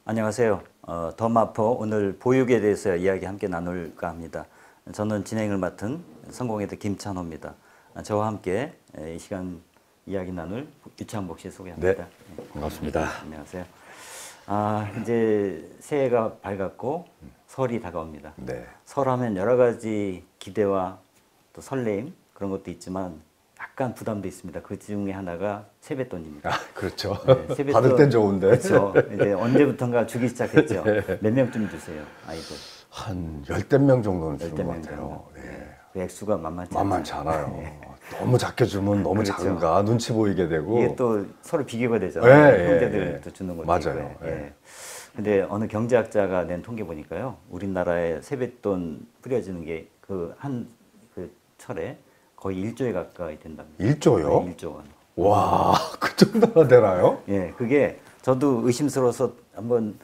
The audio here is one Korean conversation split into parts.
안녕하세요. 더 마포 오늘 보육에 대해서 이야기 함께 나눌까 합니다. 저는 진행을 맡은 성공회대 김찬호입니다. 저와 함께 이 시간 이야기 나눌 유창복 씨 소개합니다. 네, 반갑습니다. 안녕하세요. 이제 새해가 밝았고 설이 다가옵니다. 네. 설하면 여러 가지 기대와 또 설레임 그런 것도 있지만 약간 부담도 있습니다. 그 중에 하나가 세뱃돈입니다. 그렇죠. 네, 세뱃돈, 받을 땐 좋은데. 그렇죠. 이제 언제부턴가 주기 시작했죠. 네. 몇 명쯤 주세요, 아이들? 한 열댓 명 정도는 주는 열댓 것 명 같아요. 정도. 네. 그 액수가 만만치 만만치 않아요. 네. 너무 작게 주면 너무 그렇죠. 작은가 눈치 보이게 되고. 이게 또 서로 비교가 되잖아요. 네, 형제들도 네. 주는 것도 맞아요. 있고요. 네. 예. 근데 어느 경제학자가 낸 통계 보니까요, 우리나라에 세뱃돈 뿌려지는 게 그 철에 거의 1조에 가까이 된답니다. 1조요? 네, 1조 원. 와, 그 정도나 되나요? 예, 그게 저도 의심스러워서 한번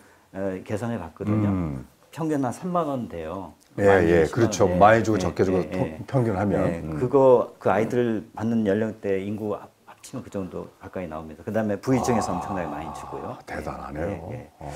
계산해 봤거든요. 평균 한 3만 원 돼요. 예, 많이 예, 10만 그렇죠. 원. 많이 주고 예, 적게 주고 예, 예. 평균하면. 예, 그 아이들 받는 연령대 인구 합치면 그 정도 가까이 나옵니다. 그 다음에 부유층에서 엄청나게 많이 주고요. 대단하네요. 예, 예.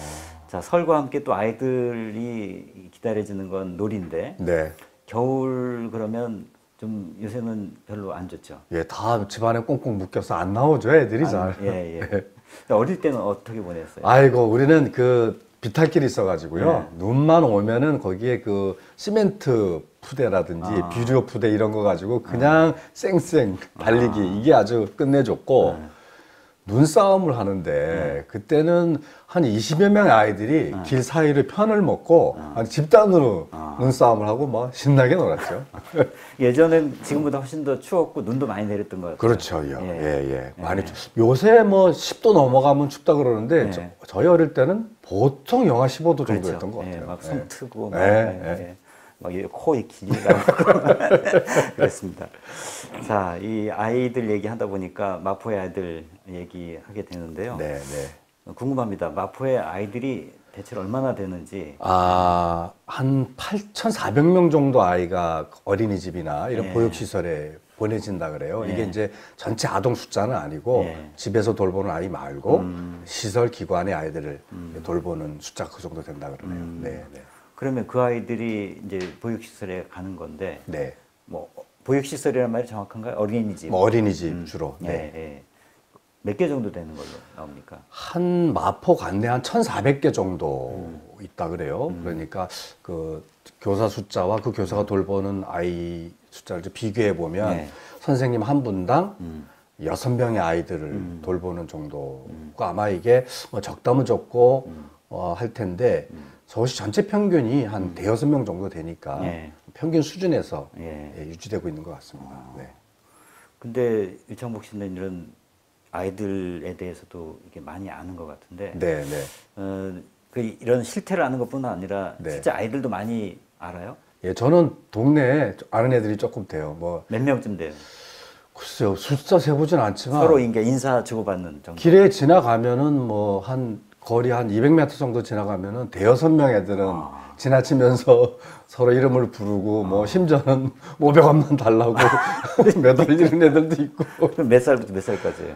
자, 설과 함께 또 아이들이 기다려지는 건 놀이인데, 네. 겨울 그러면 좀 요새는 별로 안 좋죠. 예, 다 집안에 꽁꽁 묶여서 안 나오죠, 애들이 잘. 예, 예. 어릴 때는 어떻게 보냈어요? 아이고, 우리는 그 비탈길이 있어가지고요. 네. 눈만 오면은 거기에 그 시멘트 푸대라든지 비료 푸대 이런 거 가지고 그냥 쌩쌩 달리기 이게 아주 끝내줬고 눈싸움을 하는데 그때는 한 20여 명의 아이들이 길 사이를 편을 먹고 아니 집단으로 눈싸움을 하고 막 신나게 놀았죠. 예전엔 지금보다 훨씬 더 추웠고 눈도 많이 내렸던 것 같아요. 그렇죠. 예, 예. 예. 많이 요새 뭐 10도 넘어가면 춥다 그러는데 예. 저희 어릴 때는 보통 영하 15도 정도였던 것 예, 같아요. 막 손 트고 막, 예, 막 코에 길이가 그랬습니다. 자, 이 아이들 얘기하다 보니까 마포의 아이들 얘기하게 되는데요. 네, 네. 궁금합니다. 마포의 아이들이 대체로 얼마나 되는지. 한 8,400명 정도 아이가 어린이집이나 이런 예. 보육시설에 보내진다 그래요. 예. 이게 이제 전체 아동 숫자는 아니고 예. 집에서 돌보는 아이 말고 시설 기관의 아이들을 돌보는 숫자 그 정도 된다 그러네요. 네, 네. 그러면 그 아이들이 이제 보육시설에 가는 건데, 네. 뭐 보육시설이란 말이 정확한가요? 어린이집. 뭐 어린이집 주로. 예, 네. 예. 몇 개 정도 되는 걸로 나옵니까? 한 마포 관내 한 1,400개 정도 있다 그래요. 그러니까 그 교사 숫자와 그 교사가 돌보는 아이 숫자를 좀 비교해 보면 네. 선생님 한 분당 6명의 아이들을 돌보는 정도가 아마 이게 뭐 적다면 적고 할 텐데 서울시 전체 평균이 한 대여섯 명 정도 되니까 네. 평균 수준에서 예. 유지되고 있는 것 같습니다. 네. 근데 유창복 씨는 이런 아이들에 대해서도 이렇게 많이 아는 것 같은데, 네, 네. 이런 실태를 아는 것뿐만 아니라 네. 진짜 아이들도 많이 알아요? 예, 저는 동네에 아는 애들이 조금 돼요. 뭐 몇 명쯤 돼요? 글쎄요, 숫자 세보진 않지만 서로 이게 인사 주고받는 정도. 길에 지나가면은 뭐 한 거리 한 200m 정도 지나가면은 대여섯 명 애들은 지나치면서 서로 이름을 부르고 뭐 심지어는 500원만 달라고 매달리는 애들도 있고 그럼 몇 살부터 몇 살까지예요?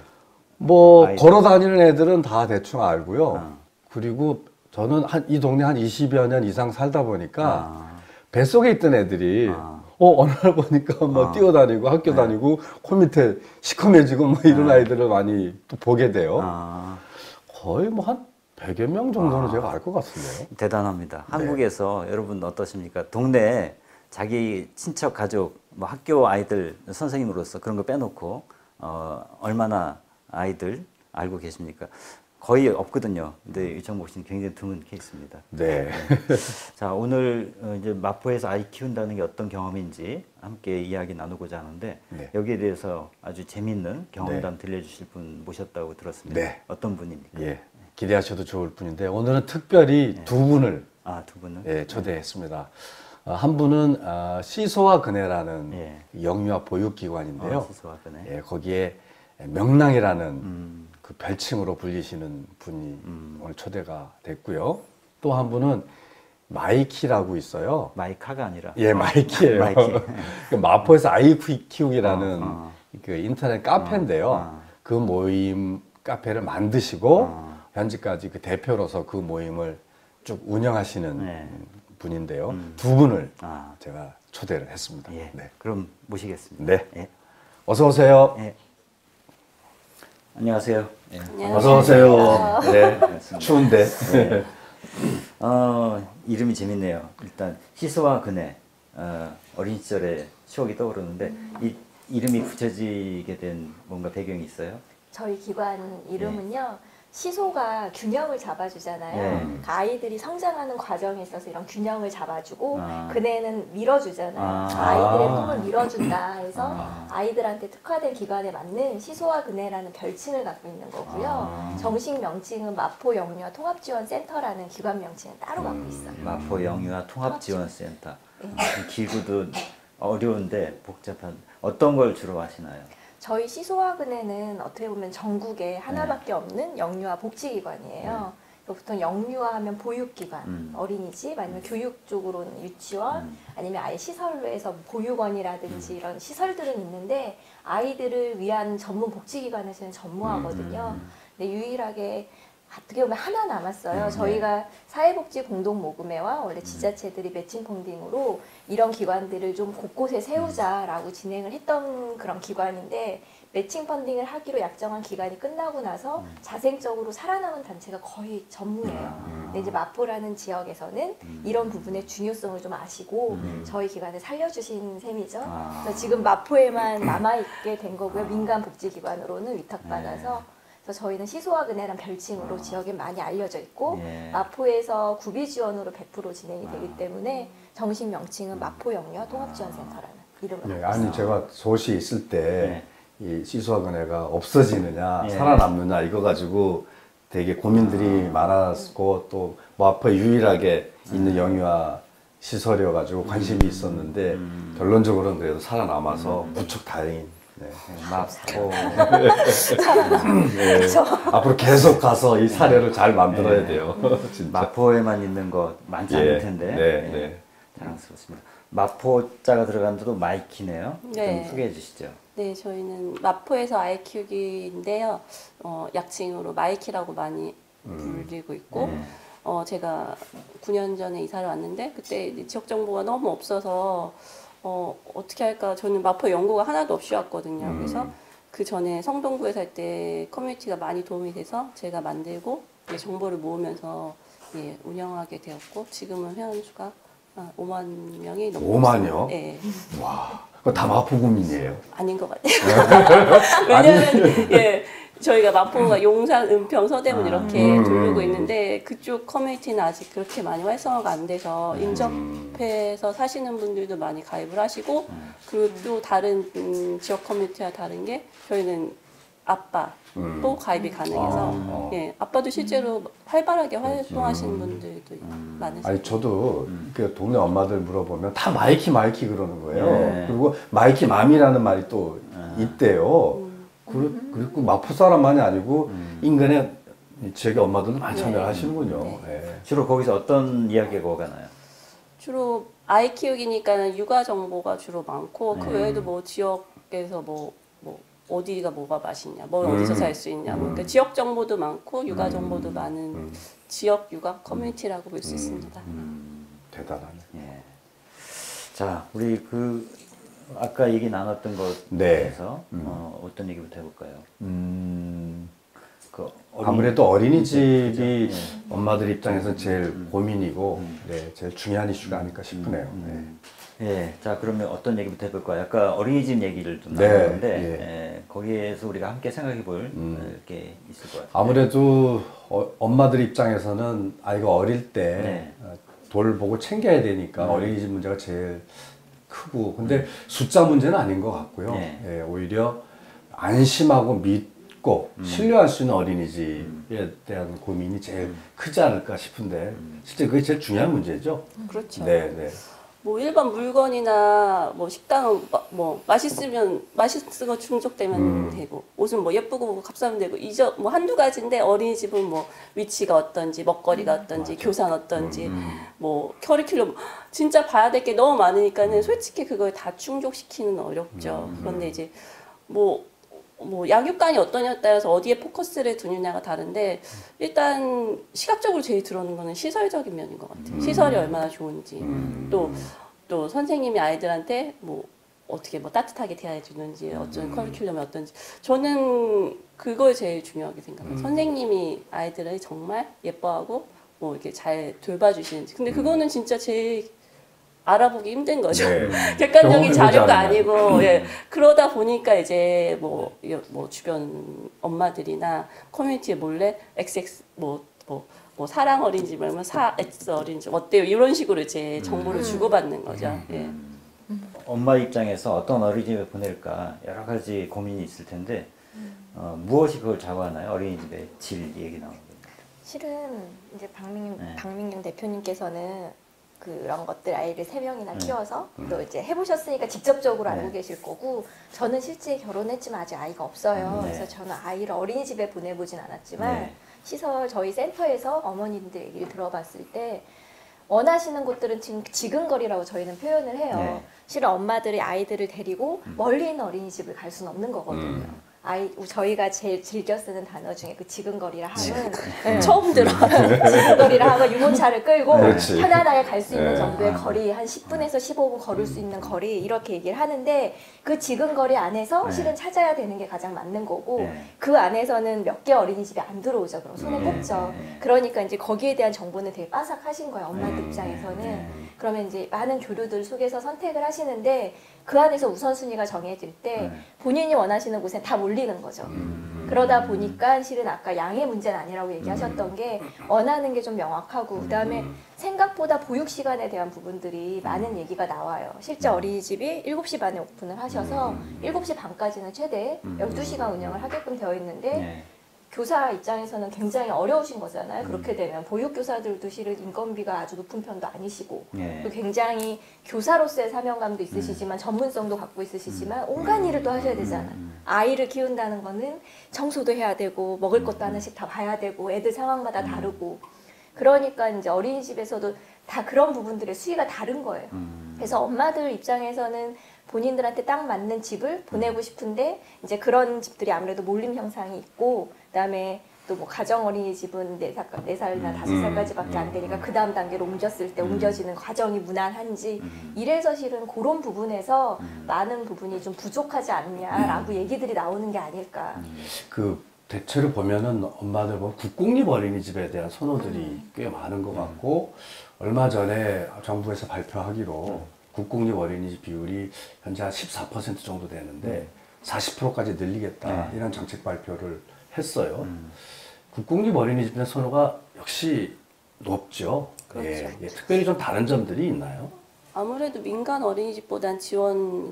뭐 아이들. 걸어 다니는 애들은 다 대충 알고요. 그리고 저는 이 동네 한 20여 년 이상 살다 보니까 뱃속에 있던 애들이 어느 날 보니까 뭐 뛰어다니고 학교 다니고 코 밑에 시커매지고 뭐 이런 아이들을 많이 또 보게 돼요. 거의 뭐 한 100여 명 정도는 제가 알 것 같은데요. 대단합니다. 한국에서 여러분 어떠십니까? 동네에 자기 친척, 가족, 뭐 학교 아이들, 선생님으로서 그런 거 빼놓고 얼마나 아이들 알고 계십니까? 거의 없거든요. 근데 유창복 씨는 굉장히 드문 케이스입니다. 네. 자, 오늘 이제 마포에서 아이 키운다는 게 어떤 경험인지 함께 이야기 나누고자 하는데 네. 여기에 대해서 아주 재미있는 경험담 네. 들려주실 분 모셨다고 들었습니다. 네. 어떤 분입니까? 예. 기대하셔도 좋을 분인데 오늘은 특별히 두 분을 두 분은? 예, 초대했습니다. 한 분은 시소와 그네라는 영유아 보육기관인데요. 시소와 그네. 예, 거기에 명랑이라는 그 별칭으로 불리시는 분이 오늘 초대가 됐고요. 또 한 분은 마이키라고 있어요. 마이카가 아니라? 예, 마이키예요. 마이키. 그 마포에서 아이 키우기라는 그 인터넷 카페인데요. 그 모임 카페를 만드시고 현지까지 그 대표로서 그 모임을 쭉 운영하시는 네. 분인데요. 두 분을 아. 제가 초대를 했습니다. 예. 네. 그럼 모시겠습니다. 네. 예. 어서 오세요. 예. 안녕하세요. 예. 안녕하세요. 어서 오세요. 네. 반갑습니다. 추운데. 네. 이름이 재밌네요. 일단 시소와 그네 어린 시절의 추억이 떠오르는데 이 이름이 붙여지게 된 뭔가 배경이 있어요? 저희 기관 이름은요. 시소가 균형을 잡아주잖아요. 네. 그러니까 아이들이 성장하는 과정에 있어서 이런 균형을 잡아주고 아. 그네는 밀어주잖아요. 아. 아이들의 꿈을 밀어준다 해서 아. 아이들한테 특화된 기관에 맞는 시소와 그네라는 별칭을 갖고 있는 거고요. 아. 정식 명칭은 마포 영유아 통합지원센터라는 기관 명칭은 따로 갖고 있어요. 마포 영유아 통합지원센터. 네. 기구도 어려운데 복잡한 어떤 걸 주로 하시나요? 저희 시소와 그네는 어떻게 보면 전국에 하나밖에 없는 영유아 복지기관이에요. 보통 영유아 하면 보육기관, 어린이집 아니면 교육 쪽으로는 유치원 아니면 아예 시설로에서 보육원이라든지 이런 시설들은 있는데 아이들을 위한 전문 복지기관에서는 전무하거든요. 근데 유일하게 어떻게 보면 하나 남았어요. 저희가 사회복지 공동모금회와 원래 지자체들이 매칭 펀딩으로 이런 기관들을 좀 곳곳에 세우자라고 진행을 했던 그런 기관인데 매칭 펀딩을 하기로 약정한 기간이 끝나고 나서 자생적으로 살아남은 단체가 거의 전무해요. 근데 이제 마포라는 지역에서는 이런 부분의 중요성을 좀 아시고 저희 기관을 살려주신 셈이죠. 그래서 지금 마포에만 남아있게 된 거고요. 민간복지기관으로는 위탁받아서 그래서 저희는 시소와 그네란 별칭으로 지역에 많이 알려져 있고 예. 마포에서 구비 지원으로 100% 진행이 되기 때문에 정식 명칭은 마포 영유아 통합지원센터라는 이름을 네, 갖고 아니 있어요. 제가 소시 있을 때 네. 이 시소학원회가 없어지느냐 예. 살아남느냐 이거 가지고 되게 고민들이 많았고 또 마포에 유일하게 있는 영유아 시설이어가지고 관심이 있었는데 결론적으로는 그래도 살아남아서 무척 다행인. 네. 마포 네. 앞으로 계속 가서 이 사례를 잘 만들어야 돼요. 진짜. 마포에만 있는 거 많지 예. 않을 텐데 네, 예. 네. 자랑스럽습니다. 마포자가 들어간 데도 마이키네요. 네. 좀 소개해 주시죠. 네, 저희는 마포에서 아이 키우기인데요. 약칭으로 마이키라고 많이 불리고 있고, 네. 제가 9년 전에 이사를 왔는데 그때 이제 지역 정보가 너무 없어서 어떻게 할까? 저는 마포 연고가 하나도 없이 왔거든요. 그래서 그 전에 성동구에 살 때 커뮤니티가 많이 도움이 돼서 제가 만들고 정보를 모으면서 운영하게 되었고 지금은 회원수가 5만 명이 넘고 5만요? 네. 와, 그거 다 마포구민이에요. 아닌 것 같아요. 왜냐면 저희가 마포가 용산, 은평, 서대문 이렇게 돌고 있는데 그쪽 커뮤니티는 아직 그렇게 많이 활성화가 안 돼서 인접해서 사시는 분들도 많이 가입을 하시고 그리고 또 다른 지역 커뮤니티와 다른 게 저희는 아빠도 가입이 가능해서 아빠도 실제로 활발하게 활동하시는 분들도 많으시고 아니 저도 그 동네 엄마들 물어보면 다 마이키 그러는 거예요. 네. 그리고 마이키 맘이라는 말이 또 있대요. 그리고 마포 사람만이 아니고 인근의 지역의 엄마들도 많이 참여를 하시는군요. 네. 주로 거기서 어떤 이야기가 오가나요? 주로 아이 키우기니까 육아 정보가 주로 많고 그 외에도 뭐 지역에서 뭐 어디가 뭐가 맛있냐, 뭐 어디서 살 수 있냐, 그러니까 지역 정보도 많고 육아 정보도 많은 지역 육아 커뮤니티라고 볼 수 있습니다. 대단하네. 예. 자, 우리 그 아까 얘기 나눴던 네. 것에서 어떤 얘기부터 해볼까요? 그 아무래도 어린이집이 엄마들 입장에서 제일 고민이고 제일 중요한 이슈가 아닐까 싶으네요. 네. 예, 자 그러면 어떤 얘기부터 해볼까요? 아까 어린이집 얘기를 좀 네, 나눴는데 거기에서 우리가 함께 생각해볼 게 있을 것 같아요. 아무래도 엄마들 입장에서는 아이가 어릴 때 돌보고 챙겨야 되니까 어린이집 문제가 제일 크고 근데 숫자 문제는 아닌 것 같고요. 예, 오히려 안심하고 믿고 신뢰할 수 있는 어린이집에 대한 고민이 제일 크지 않을까 싶은데 실제 그게 제일 중요한 문제죠. 그렇죠. 네, 네. 뭐 일반 물건이나 뭐 식당은 뭐 맛있으면 맛있은 거 충족되면 되고 옷은 뭐 예쁘고 값싸면 되고 뭐 한두 가지인데 어린이집은 뭐 위치가 어떤지 먹거리가 어떤지 교산 어떤지 뭐 커리큘럼 진짜 봐야 될 게 너무 많으니까는 솔직히 그걸 다 충족시키는 어렵죠. 그런데 이제 뭐 뭐 양육관이 어떠냐에 따라서 어디에 포커스를 두느냐가 다른데 일단 시각적으로 제일 들어오는 거는 시설적인 면인 것 같아요. 시설이 얼마나 좋은지 또 선생님이 아이들한테 뭐 어떻게 뭐 따뜻하게 대해주는지 어떤 커리큘럼이 어떤지 저는 그걸 제일 중요하게 생각해요. 선생님이 아이들을 정말 예뻐하고 뭐 이렇게 잘 돌봐주시는지. 근데 그거는 진짜 제일 알아보기 힘든 거죠. 네. 객관적인 경험해보지 자료가 않으면. 아니고 예. 그러다 보니까 이제 뭐 주변 엄마들이나 커뮤니티에 몰래 XX 뭐 사랑 어린이집 말면 사X 어린이집 어때요? 이런 식으로 이제 정보를 주고받는 거죠. 예. 엄마 입장에서 어떤 어린이집에 보낼까 여러 가지 고민이 있을 텐데 무엇이 그걸 좌우하나요? 어린이집의 질 얘기 나오는 거. 실은 이제 네. 박민경 대표님께서는 그런 것들 아이를 3명이나 키워서 또 이제 해보셨으니까 직접적으로 네. 알고 계실 거고 저는 실제 결혼했지만 아직 아이가 없어요. 네. 그래서 저는 아이를 어린이집에 보내보진 않았지만 네. 시설 저희 센터에서 어머님들 얘기를 들어봤을 때 원하시는 곳들은 지금 지근거리라고 저희는 표현을 해요. 네. 실은 엄마들이 아이들을 데리고 멀리 있는 어린이집을 갈 수는 없는 거거든요. 저희가 제일 즐겨 쓰는 단어 중에 그 지근거리라 함은 네. 처음 들어. 지근거리라 함은 유모차를 끌고 그렇지. 편안하게 갈 수 있는 네. 정도의 거리, 한 10분에서 15분 걸을 수 있는 거리 이렇게 얘기를 하는데 그 지근거리 안에서 네. 실은 찾아야 되는 게 가장 맞는 거고 네. 그 안에서는 몇 개 어린이집이 안 들어오죠. 그럼 손에 꼽죠. 그러니까 이제 거기에 대한 정보는 되게 빠삭하신 거예요. 엄마들 입장에서는. 그러면 이제 많은 교류들 속에서 선택을 하시는데 그 안에서 우선순위가 정해질 때 본인이 원하시는 곳에 다 몰리는 거죠. 그러다 보니까 실은 아까 양의 문제는 아니라고 얘기하셨던 게 원하는 게 좀 명확하고 그다음에 생각보다 보육 시간에 대한 부분들이 많은 얘기가 나와요. 실제 어린이집이 7시 반에 오픈을 하셔서 7시 반까지는 최대 12시간 운영을 하게끔 되어 있는데 네. 교사 입장에서는 굉장히 어려우신 거잖아요. 그렇게 되면 보육교사들도 실은 인건비가 아주 높은 편도 아니시고 네. 또 굉장히 교사로서의 사명감도 있으시지만 전문성도 갖고 있으시지만 온갖 일을 또 하셔야 되잖아요. 아이를 키운다는 거는 청소도 해야 되고 먹을 것도 하나씩 다 봐야 되고 애들 상황마다 다르고 그러니까 이제 어린이집에서도 다 그런 부분들의 수위가 다른 거예요. 그래서 엄마들 입장에서는 본인들한테 딱 맞는 집을 보내고 싶은데 이제 그런 집들이 아무래도 몰림 현상이 있고 그다음에 또 뭐 가정 어린이집은 4살이나 5살까지밖에 안 되니까 그 다음 단계로 옮겼을 때 옮겨지는 과정이 무난한지 이래서 실은 그런 부분에서 많은 부분이 좀 부족하지 않냐라고 얘기들이 나오는 게 아닐까. 그 대체로 보면은 엄마들 보면 국공립 어린이집에 대한 선호들이 꽤 많은 것 같고 얼마 전에 정부에서 발표하기로 국공립 어린이집 비율이 현재 한 14% 정도 되는데 40%까지 늘리겠다 이런 정책 발표를 했어요. 국공립 어린이집의 선호가 역시 높죠. 그렇죠. 예, 특별히 좀 다른 점들이 있나요? 아무래도 민간 어린이집보단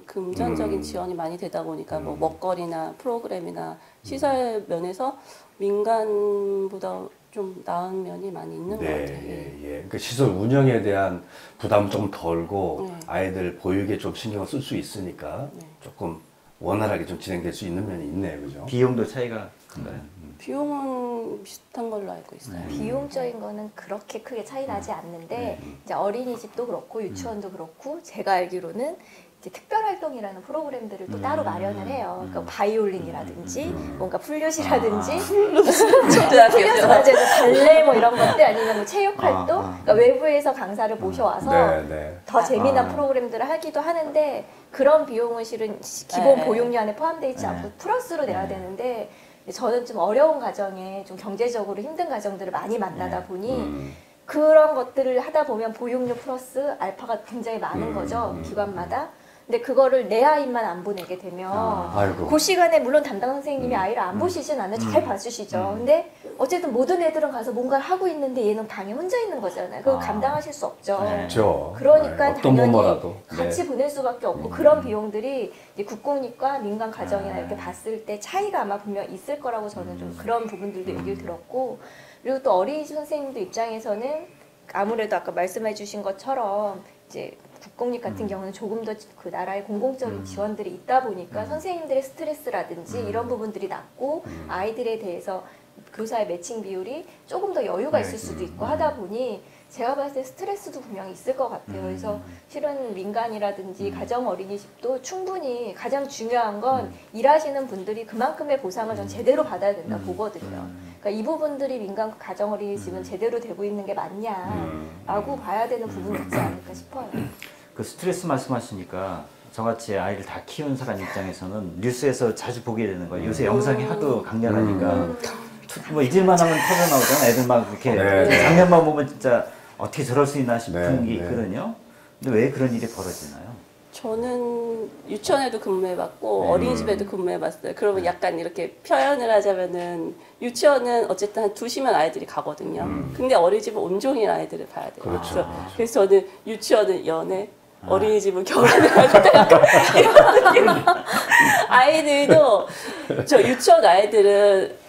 금전적인 지원이 많이 되다 보니까 뭐 먹거리나 프로그램이나 시설 면에서 민간보다 좀 나은 면이 많이 있는 것 같아요. 그 시설 운영에 대한 부담은 좀 덜고 아이들 보육에 좀 신경을 쓸 수 있으니까 조금 원활하게 좀 진행될 수 있는 면이 있네요, 그죠? 비용도 차이가 큰가요? 비용은 비슷한 걸로 알고 있어요. 비용적인 거는 그렇게 크게 차이 나지 않는데 이제 어린이집도 그렇고 유치원도 그렇고 제가 알기로는 이제 특별활동이라는 프로그램들을 또 따로 마련을 해요. 그러니까 바이올린이라든지 뭔가 플룻이라든지 플룻 맞아요. 발레 뭐 이런 것들 아니면 뭐 체육활동 그러니까 외부에서 강사를 모셔와서 더 재미난 프로그램들을 하기도 하는데 그런 비용은 실은 기본 보육료 안에 포함되어 있지 않고 플러스로 내야 되는데 저는 좀 어려운 가정에 좀 경제적으로 힘든 가정들을 많이 만나다 보니 그런 것들을 하다 보면 보육료 플러스 알파가 굉장히 많은 거죠. 기관마다. 근데 그거를 내 아이만 안 보내게 되면 그 시간에 물론 담당 선생님이 아이를 안 보시진 않아요. 잘 봐주시죠. 근데 어쨌든 모든 애들은 가서 뭔가를 하고 있는데 얘는 방에 혼자 있는 거잖아요. 그거 감당하실 수 없죠. 그렇죠. 그러니까 어떤 당연히 부모라도. 같이 보낼 수밖에 없고 그런 비용들이 이제 국공립과 민간 가정이나 이렇게 봤을 때 차이가 아마 분명 있을 거라고 저는 좀 그런 부분들도 얘기를 들었고 그리고 또 어린이집 선생님들 입장에서는 아무래도 아까 말씀해 주신 것처럼 이제 국공립 같은 경우는 조금 더 그 나라의 공공적인 지원들이 있다 보니까 선생님들의 스트레스라든지 이런 부분들이 낮고 아이들에 대해서 교사의 매칭 비율이 조금 더 여유가 있을 수도 있고 하다 보니 제가 봤을 때 스트레스도 분명히 있을 것 같아요. 그래서 실은 민간이라든지 가정 어린이집도 충분히 가장 중요한 건 일하시는 분들이 그만큼의 보상을 전 제대로 받아야 된다 보거든요. 그러니까 이 부분들이 민간 가정 어린이집은 제대로 되고 있는 게 맞냐라고 봐야 되는 부분이 있지 않을까 싶어요. 그 스트레스 말씀하시니까 저같이 아이를 다 키운 사람 입장에서는 뉴스에서 자주 보게 되는 거예요. 요새 영상이 하도 강렬하니까 뭐 잊을만 하면 터져 나오잖아. 애들 막 이렇게 네. 장면만 보면 진짜 어떻게 저럴 수 있나 싶은 네, 게 네. 있거든요. 근데 왜 그런 일이 벌어지나요? 저는 유치원에도 근무해봤고 어린이집에도 근무해봤어요. 그러면 약간 이렇게 표현을 하자면은 유치원은 어쨌든 한 2시면 아이들이 가거든요. 근데 어린이집은 온종일 아이들을 봐야 돼요. 그렇죠. 그래서 저는 유치원은 연애, 어린이집은 결혼해야 된다. 이런 느낌. 아이들도 저 유치원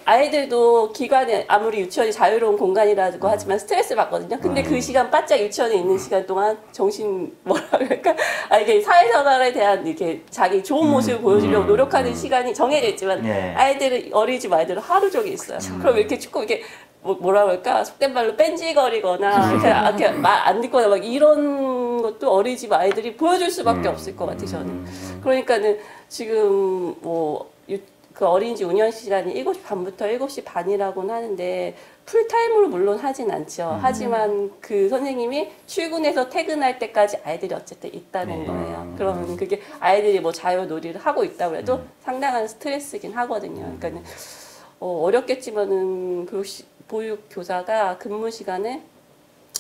아이들도 기관에 아무리 유치원이 자유로운 공간이라고 하지만 스트레스 받거든요. 근데 그 시간 바짝 유치원에 있는 시간 동안 정신 뭐라 그럴까? 이게 사회생활에 대한 이렇게 자기 좋은 모습을 보여주려고 노력하는 시간이 정해져 있지만 네. 어린이집 아이들은 하루 종일 있어요. 그럼 이렇게 조금 이렇게 뭐라 그럴까? 속된 말로 뺀질거리거나 이렇게 말 안 듣거나 막 이런 것도 어린이집 아이들이 보여줄 수밖에 없을 것 같아요. 저는. 그러니까는 지금 그 어린이집 운영 시간이 7시 반부터 7시 반이라고는 하는데 풀타임으로 물론 하진 않죠. 하지만 그 선생님이 출근해서 퇴근할 때까지 아이들이 어쨌든 있다는 거예요. 그러면 그게 아이들이 뭐 자유놀이를 하고 있다고 해도 상당한 스트레스긴 하거든요. 그러니까 어렵겠지만은 보육 교사가 근무 시간에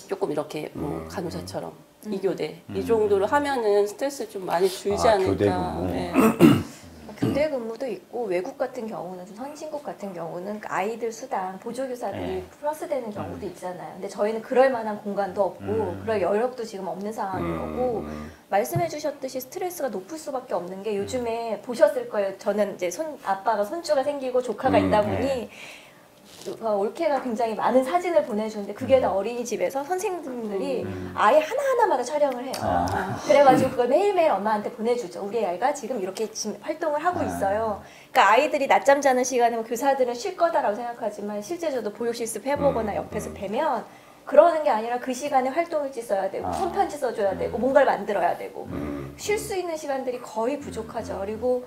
조금 이렇게 뭐 간호사처럼 2교대 이 정도로 하면은 스트레스 좀 많이 줄지 않을까. 교대 근무. 네. 교대 근무도 있고 외국 같은 경우는 좀 선진국 같은 경우는 그 아이들 수당 보조교사들이 네. 플러스 되는 경우도 있잖아요. 근데 저희는 그럴 만한 공간도 없고 그럴 여력도 지금 없는 상황인 거고 말씀해 주셨듯이 스트레스가 높을 수밖에 없는 게 요즘에 보셨을 거예요. 저는 이제 아빠가 손주가 생기고 조카가 있다 보니 올케가 굉장히 많은 사진을 보내주는데 그게 다 어린이집에서 선생님들이 아이 하나하나마다 촬영을 해요. 그래가지고 그걸 매일매일 엄마한테 보내주죠. 우리 아이가 지금 이렇게 지금 활동을 하고 있어요. 그러니까 아이들이 낮잠 자는 시간에 교사들은 쉴 거다라고 생각하지만 실제 저도 보육 실습 해보거나 옆에서 뵈면 그러는 게 아니라 그 시간에 활동일지 써야 되고 손편지 써줘야 되고 뭔가를 만들어야 되고 쉴 수 있는 시간들이 거의 부족하죠. 그리고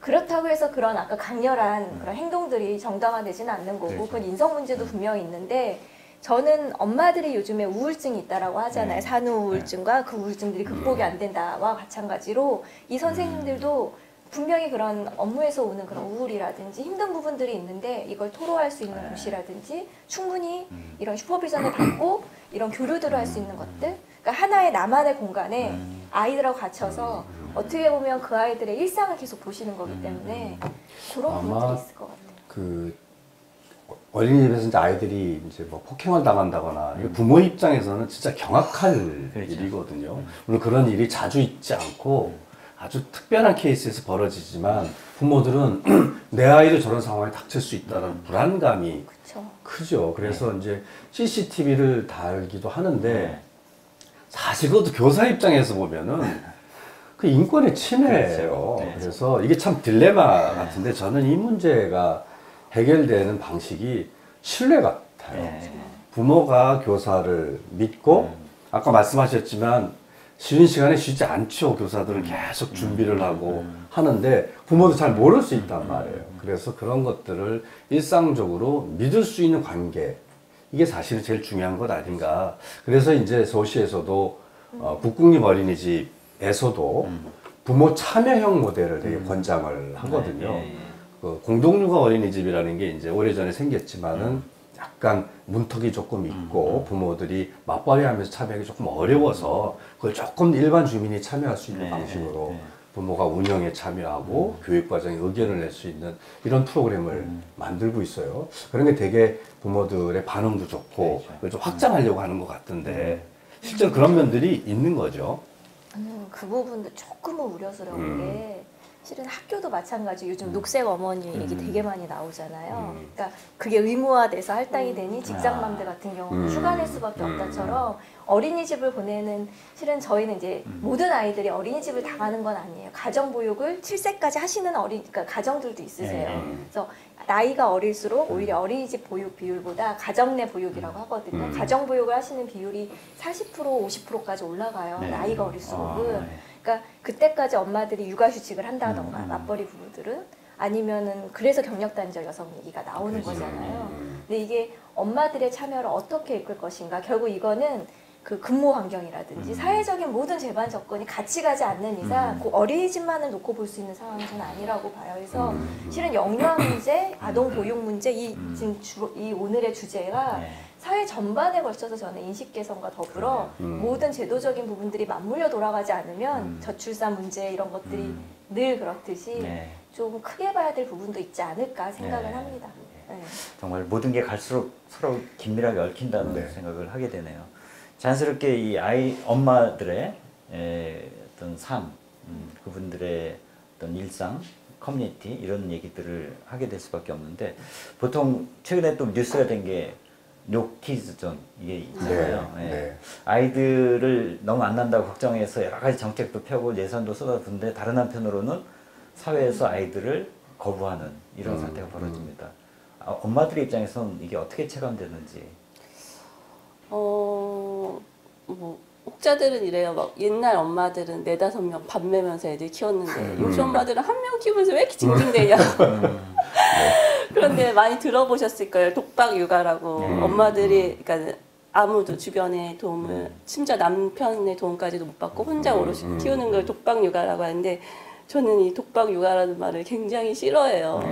그렇다고 해서 그런 아까 강렬한 그런 행동들이 정당화되지는 않는 거고 그건 인성 문제도 분명히 있는데 저는 엄마들이 요즘에 우울증이 있다라고 하잖아요. 산후 우울증과 그 우울증들이 극복이 안 된다와 마찬가지로 이 선생님들도 분명히 그런 업무에서 오는 그런 우울이라든지 힘든 부분들이 있는데 이걸 토로할 수 있는 곳이라든지 충분히 이런 슈퍼비전을 받고 이런 교류들을 할 수 있는 것들 그러니까 하나의 나만의 공간에 아이들하고 갇혀서 어떻게 보면 그 아이들의 일상을 계속 보시는 거기 때문에 그런 아마 부분들이 있을 것 같아요. 그 어린이집에서 이제 아이들이 이제 뭐 폭행을 당한다거나 이게 부모 입장에서는 진짜 경악할 그렇죠. 일이거든요. 물론 그런 일이 자주 있지 않고 아주 특별한 케이스에서 벌어지지만 부모들은 내 아이도 저런 상황에 닥칠 수 있다는 불안감이 그렇죠. 크죠. 그래서 이제 CCTV를 달기도 하는데 사실 그것도 교사 입장에서 보면은 그 인권의 침해예요. 그렇죠. 네. 그래서 이게 참 딜레마 같은데 저는 이 문제가 해결되는 방식이 신뢰 같아요. 네. 부모가 교사를 믿고 아까 말씀하셨지만 쉬는 시간에 쉬지 않죠. 교사들은 계속 준비를 하고 하는데 부모도 잘 모를 수 있단 말이에요. 그래서 그런 것들을 일상적으로 믿을 수 있는 관계 이게 사실은 제일 중요한 것 아닌가. 그래서 이제 서울시에서도 국공립 어린이집에서도 부모 참여형 모델을 되게 권장을 하거든요. 그 공동육아 어린이집이라는 게 이제 오래전에 생겼지만은 약간 문턱이 조금 있고 부모들이 맞벌이하면서 참여하기 조금 어려워서 그걸 조금 일반 주민이 참여할 수 있는 방식으로 부모가 운영에 참여하고 교육과정에 의견을 낼 수 있는 이런 프로그램을 만들고 있어요. 그런 게 되게 부모들의 반응도 좋고 그걸 좀 확장하려고 하는 것 같은데 실제로 그런 면들이 있는 거죠. 그 부분도 조금은 우려스러운 게 실은 학교도 마찬가지 요즘 녹색 어머니 얘기 되게 많이 나오잖아요. 그러니까 그게 의무화돼서 할당이 되니 직장맘들 같은 경우는 휴가 낼 수밖에 없다처럼 어린이집을 보내는 실은 저희는 이제 모든 아이들이 어린이집을 다 가는 건 아니에요. 가정보육을 7세까지 하시는 그러니까 가정들도 있으세요. 그래서 나이가 어릴수록 오히려 어린이집 보육 비율보다 가정 내 보육이라고 하거든요. 가정 보육을 하시는 비율이 40% 50%까지 올라가요. 네. 나이가 어릴수록은. 네. 그러니까 그때까지 엄마들이 육아휴직을 한다던가 맞벌이 부부들은 아니면은 그래서 경력단절 여성 얘기가 나오는 거잖아요. 근데 이게 엄마들의 참여를 어떻게 이끌 것인가. 결국 이거는 그 근무 환경이라든지 사회적인 모든 제반 조건이 같이 가지 않는 이상 그 어린이집만을 놓고 볼 수 있는 상황은 저는 아니라고 봐요. 그래서 실은 영유아 문제, 아동 보육 문제 지금 이 오늘의 주제가 네. 사회 전반에 걸쳐서 저는 인식 개선과 더불어 모든 제도적인 부분들이 맞물려 돌아가지 않으면 저출산 문제 이런 것들이 늘 그렇듯이 네. 좀 크게 봐야 될 부분도 있지 않을까 생각을 네. 합니다. 네. 정말 모든 게 갈수록 서로 긴밀하게 얽힌다는 네. 생각을 하게 되네요. 자연스럽게 이 엄마들의 어떤 삶, 그분들의 어떤 일상, 커뮤니티 이런 얘기들을 하게 될 수밖에 없는데 보통 최근에 또 뉴스가 된 게 노키즈존 이게 있잖아요. 네, 네. 아이들을 너무 안 난다고 걱정해서 여러 가지 정책도 펴고 예산도 쏟아붓는데 다른 한편으로는 사회에서 아이들을 거부하는 이런 사태가 벌어집니다. 엄마들 입장에서는 이게 어떻게 체감되는지. 뭐 혹자들은 이래요. 막 옛날 엄마들은 4-5명 밥 매면서 애들 키웠는데 요즘 엄마들은 한 명 키우면서 왜 이렇게 징징대냐고. 그런데 많이 들어보셨을 거예요. 독박 육아라고 엄마들이 그러니까 아무도 주변에 도움을 심지어 남편의 도움까지도 못 받고 혼자 오롯이 키우는 걸 독박 육아라고 하는데 저는 이 독박 육아라는 말을 굉장히 싫어해요.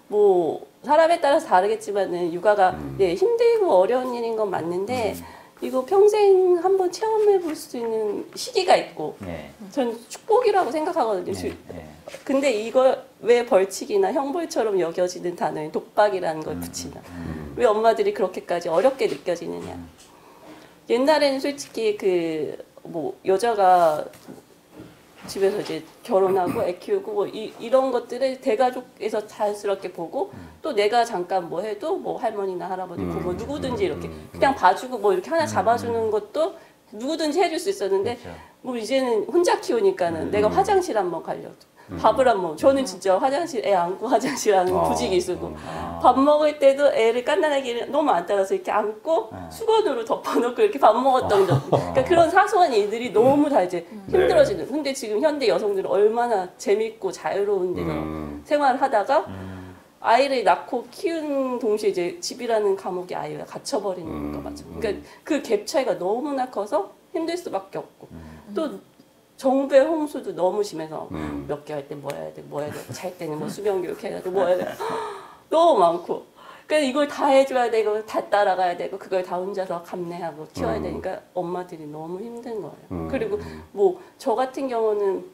뭐 사람에 따라서 다르겠지만은 육아가 네, 힘들고 어려운 일인 건 맞는데 이거 평생 한번 체험해 볼 수 있는 시기가 있고 네. 저는 축복이라고 생각하거든요. 네. 근데 이걸 왜 벌칙이나 형벌처럼 여겨지는 단어에 독박이라는 걸 붙이나 왜 엄마들이 그렇게까지 어렵게 느껴지느냐. 옛날에는 솔직히 그 뭐 여자가 집에서 이제 결혼하고 애 키우고 뭐 이런 것들을 대가족에서 자연스럽게 보고 또 내가 잠깐 뭐 해도 뭐 할머니나 할아버지 고모 누구든지 이렇게 그냥 봐주고 뭐 이렇게 하나 잡아주는 것도 누구든지 해줄 수 있었는데 그렇죠. 뭐 이제는 혼자 키우니까는 내가 화장실 한번 가려도 밥을 한번 저는 진짜 화장실 애 안고 화장실 하는 구직이 쓰고 밥 먹을 때도 애를 깐난하게 너무 안 따라서 이렇게 안고 수건으로 덮어놓고 이렇게 밥 먹었던 적 그러니까 그런 사소한 일들이 너무 다 이제 힘들어지는 근데 지금 현대 여성들은 얼마나 재밌고 자유로운 데서 생활을 하다가 아이를 낳고 키우는 동시에 이제 집이라는 감옥에 아이가 갇혀버리는 거 맞죠. 그러니까 그 갭 차이가 너무나 커서 힘들 수밖에 없고 또 정부의 홍수도 너무 심해서 몇 개 할 때 뭐 해야 돼, 뭐 해야 돼, 잘 때는 뭐 수면교육 해가지고 뭐 해야 돼, 너무 많고. 그러니까 이걸 다 해줘야 되고 다 따라가야 되고 그걸 다 혼자서 감내하고 키워야 되니까 엄마들이 너무 힘든 거예요. 그리고 뭐 저 같은 경우는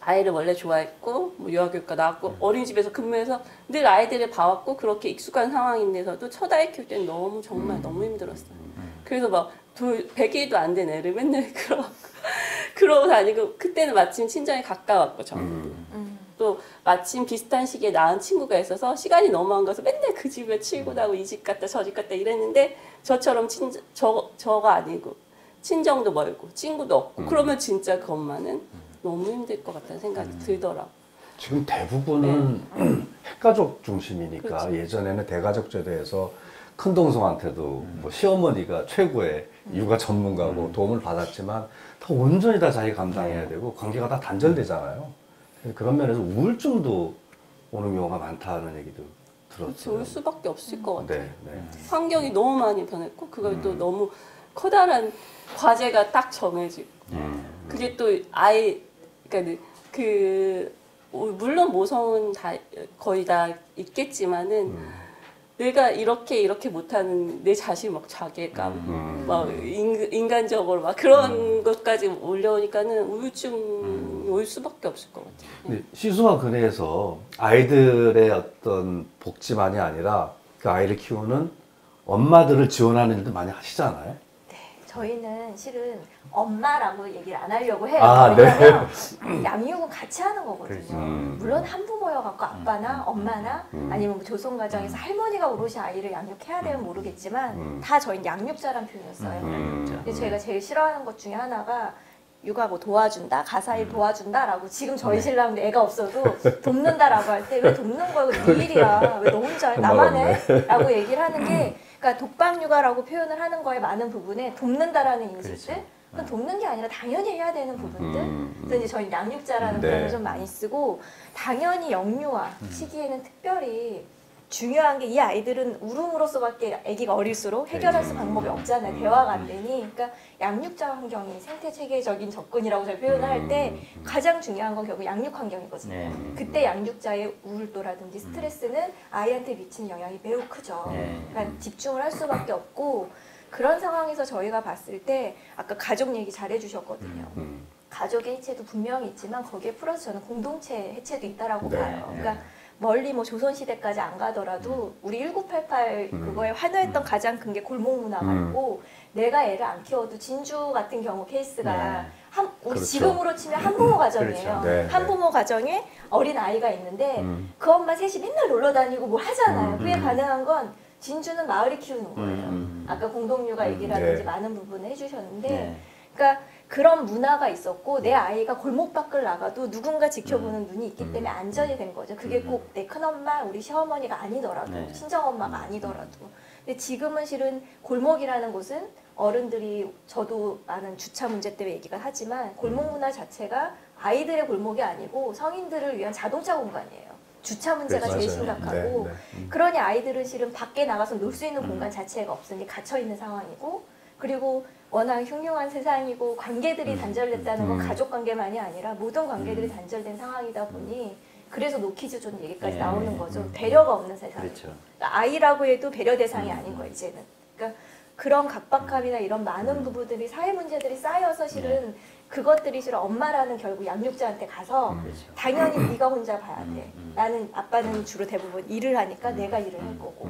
아이를 원래 좋아했고 뭐 유아교육과 나왔고 어린이집에서 근무해서 늘 아이들을 봐왔고 그렇게 익숙한 상황인데서도 첫 아이 키울 때는 너무 정말 너무 힘들었어요. 그래서 막 100일도 안 된 애를 맨날 그러고 다니고 그때는 마침 친정에 가까웠고 저는 또 마침 비슷한 시기에 낳은 친구가 있어서 시간이 너무 안 가서 맨날 그 집에 치고 나고 이 집 갔다 저 집 갔다 이랬는데 저처럼 저가 아니고 친정도 멀고 친구도 없고 그러면 진짜 그 엄마는 너무 힘들 것 같다는 생각이 들더라고. 지금 대부분은 핵가족 중심이니까 그렇죠. 예전에는 대가족 제도에서 큰 동생한테도 뭐 시어머니가 최고의 육아 전문가고 도움을 받았지만 다 온전히 다 자기 감당해야 되고 관계가 다 단절되잖아요. 그런 면에서 우울증도 오는 경우가 많다는 얘기도 들었어요. 올 수밖에 없을 것 같아요. 네, 네. 환경이 너무 많이 변했고 그걸 또 너무 커다란 과제가 딱 정해지고 그게 또 아이 그러니까 그 물론 모성은 다 거의 다 있겠지만은 내가 이렇게 못하는 내 자신 막 자괴감 막 인간적으로 막 그런 것까지 올려오니까는 우울증 올 수밖에 없을 것 같아요. 근데 시수와 근혜에서 아이들의 어떤 복지만이 아니라 그 아이를 키우는 엄마들을 지원하는 일도 많이 하시잖아요. 저희는 실은 엄마라고 얘기를 안 하려고 해요. 아, 네. 왜냐하면 양육은 같이 하는 거거든요. 그렇죠. 물론 한부모여 거여갖고 아빠나 엄마나 아니면 뭐 조선 가정에서 할머니가 오롯이 아이를 양육해야 되면 모르겠지만 다 저희는 양육자란 표현을 써요. 근데 제가 제일 싫어하는 것 중에 하나가 육아 뭐 도와준다, 가사일 도와준다라고 지금 저희 신랑도 애가 없어도 돕는다라고 할 때 왜 돕는 거야? 그거 네 일이야. 왜 너 혼자 해? 나만 해? 라고 얘기를 하는 게 그러니까 독박 육아라고 표현을 하는 거에 많은 부분에 돕는다라는 인식들 그렇죠. 그건 돕는 게 아니라 당연히 해야 되는 부분들 그래서 이제 저희 양육자라는 네. 표현을 좀 많이 쓰고 당연히 영유아 시기에는 특별히 중요한 게 이 아이들은 울음으로써밖에 아기가 어릴수록 해결할 수 방법이 없잖아요. 대화가 안 되니. 그러니까 양육자 환경이 생태 체계적인 접근이라고 저희 표현을 할 때 가장 중요한 건 결국 양육 환경이거든요. 네. 그때 양육자의 우울도라든지 스트레스는 아이한테 미치는 영향이 매우 크죠. 네. 그러니까 집중을 할 수밖에 없고 그런 상황에서 저희가 봤을 때 아까 가족 얘기 잘 해주셨거든요. 가족의 해체도 분명히 있지만 거기에 플러스 저는 공동체 해체도 있다라고 네. 봐요. 그러니까 멀리 뭐 조선시대까지 안 가더라도 우리 1988 그거에 환호했던 가장 큰 게 골목 문화가 있고 내가 애를 안 키워도 진주 같은 경우 케이스가 네. 우리 그렇죠. 지금으로 치면 한부모 가정이에요. 그렇죠. 네, 한부모 가정에 어린 아이가 있는데 그 엄마 셋이 맨날 놀러 다니고 뭘 하잖아요. 그게 가능한 건 진주는 마을이 키우는 거예요. 아까 공동육아 얘기라든지 네. 많은 부분을 해주셨는데 네. 그러니까 그런 문화가 있었고 내 아이가 골목 밖을 나가도 누군가 지켜보는 눈이 있기 때문에 안전이 된 거죠. 그게 꼭 내 큰엄마, 우리 시어머니가 아니더라도 네. 친정엄마가 아니더라도 근데 지금은 실은 골목이라는 곳은 어른들이 저도 많은 주차 문제 때문에 얘기가 하지만 골목 문화 자체가 아이들의 골목이 아니고 성인들을 위한 자동차 공간이에요. 주차 문제가 제일 맞아요. 심각하고 네, 네. 그러니 아이들은 실은 밖에 나가서 놀 수 있는 공간 자체가 없으니 갇혀 있는 상황이고 그리고 워낙 흉흉한 세상이고 관계들이 단절됐다는 건 가족 관계만이 아니라 모든 관계들이 단절된 상황이다 보니 그래서 노키즈 존 얘기까지 네. 나오는 거죠. 배려가 없는 세상. 그렇죠. 그러니까 아이라고 해도 배려 대상이 아닌 거예요, 이제는. 그러니까 그런 각박함이나 이런 많은 부분들이 사회 문제들이 쌓여서 실은 그것들이 실은 엄마라는 결국 양육자한테 가서 그렇죠. 당연히 네가 혼자 봐야 돼. 나는 아빠는 주로 대부분 일을 하니까 내가 일을 할 거고.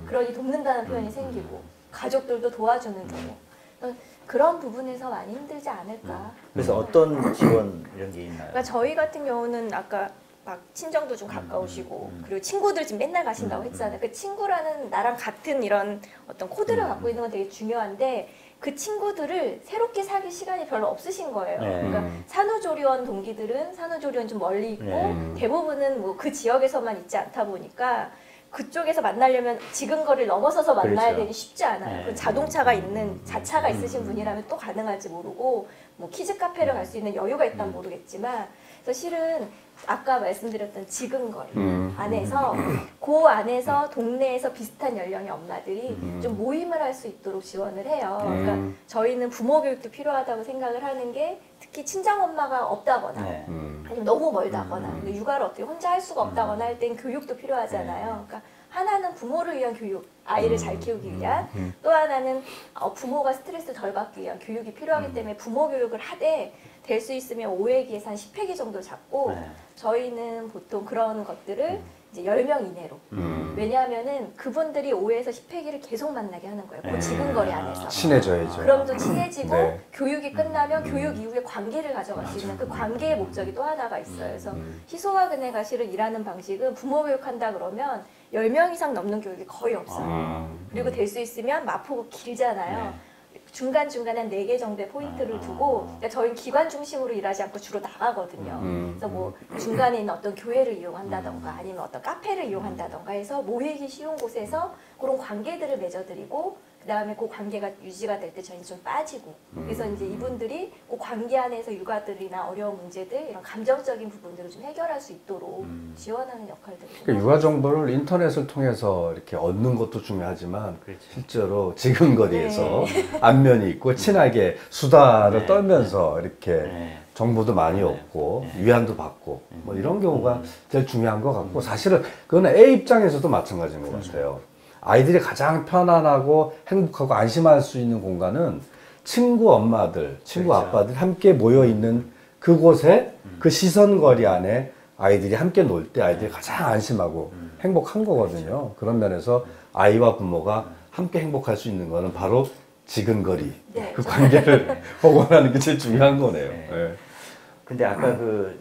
그러니 돕는다는 표현이 생기고 가족들도 도와주는 경우. 그런 부분에서 많이 힘들지 않을까. 그래서 어떤 지원 이런 게 있나요? 그러니까 저희 같은 경우는 아까 막 친정도 좀 가까우시고 그리고 친구들 지금 맨날 가신다고 했잖아요. 그 친구라는 나랑 같은 이런 어떤 코드를 갖고 있는 건 되게 중요한데 그 친구들을 새롭게 사귈 시간이 별로 없으신 거예요. 네. 그러니까 산후조리원 동기들은 산후조리원 좀 멀리 있고 네. 대부분은 뭐 그 지역에서만 있지 않다 보니까 그쪽에서 만나려면 지금 거리를 넘어서서 만나야 그렇죠. 되기 쉽지 않아요. 네. 그 자동차가 있는 자차가 있으신 분이라면 또 가능할지 모르고 뭐 키즈 카페를 갈 수 있는 여유가 있다면 모르겠지만 그래서 실은 아까 말씀드렸던 지근거리 안에서 그 안에서 동네에서 비슷한 연령의 엄마들이 좀 모임을 할 수 있도록 지원을 해요. 그러니까 저희는 부모 교육도 필요하다고 생각을 하는 게 특히 친정엄마가 없다거나 네. 아니면 너무 멀다거나 육아를 어떻게 혼자 할 수가 없다거나 할 땐 교육도 필요하잖아요. 그러니까 하나는 부모를 위한 교육, 아이를 잘 키우기 위한 또 하나는 부모가 스트레스 덜 받기 위한 교육이 필요하기 때문에 부모 교육을 하되 될 수 있으면 5회기에서 한 10회기 정도 잡고 네. 저희는 보통 그런 것들을 이제 10명 이내로 왜냐하면은 그분들이 5회에서 10회기를 계속 만나게 하는 거예요. 그 지근거리 안에서. 친해져야죠. 그럼 또 친해지고 네. 교육이 끝나면 교육 이후에 관계를 가져갈 수 있는 그 관계의 목적이 또 하나가 있어요. 그래서 희소와 그네가 실은 일하는 방식은 부모 교육한다 그러면 10명 이상 넘는 교육이 거의 없어요. 그리고 될 수 있으면 마포구 길잖아요. 중간중간에 한 4개 정도의 포인트를 두고 그러니까 저희는 기관 중심으로 일하지 않고 주로 나가거든요. 그래서 뭐 중간에 있는 어떤 교회를 이용한다던가 아니면 어떤 카페를 이용한다던가 해서 모이기 쉬운 곳에서 그런 관계들을 맺어드리고 그 다음에 그 관계가 유지가 될 때 저희는 좀 빠지고 그래서 이제 이분들이 그 관계 안에서 육아들이나 어려운 문제들 이런 감정적인 부분들을 좀 해결할 수 있도록 지원하는 역할들을 그러니까 육아 정보를 인터넷을 통해서 이렇게 얻는 것도 중요하지만 그렇죠. 실제로 지근거리에서 안면이 있고 친하게 수다를 떨면서 이렇게 네. 정보도 많이 얻고 위안도 받고 뭐 이런 경우가 제일 중요한 것 같고 사실은 그거는 애 입장에서도 마찬가지인 것 같아요. 아이들이 가장 편안하고 행복하고 안심할 수 있는 공간은 친구 엄마들, 친구 그렇죠. 아빠들 함께 모여 있는 그곳에 그 시선거리 안에 아이들이 함께 놀 때 아이들이 가장 안심하고 행복한 거거든요. 그런 면에서 아이와 부모가 함께 행복할 수 있는 거는 바로 지근거리, 네. 그 관계를 복원하는 게 제일 중요한 거네요. 네. 네. 근데 아까 그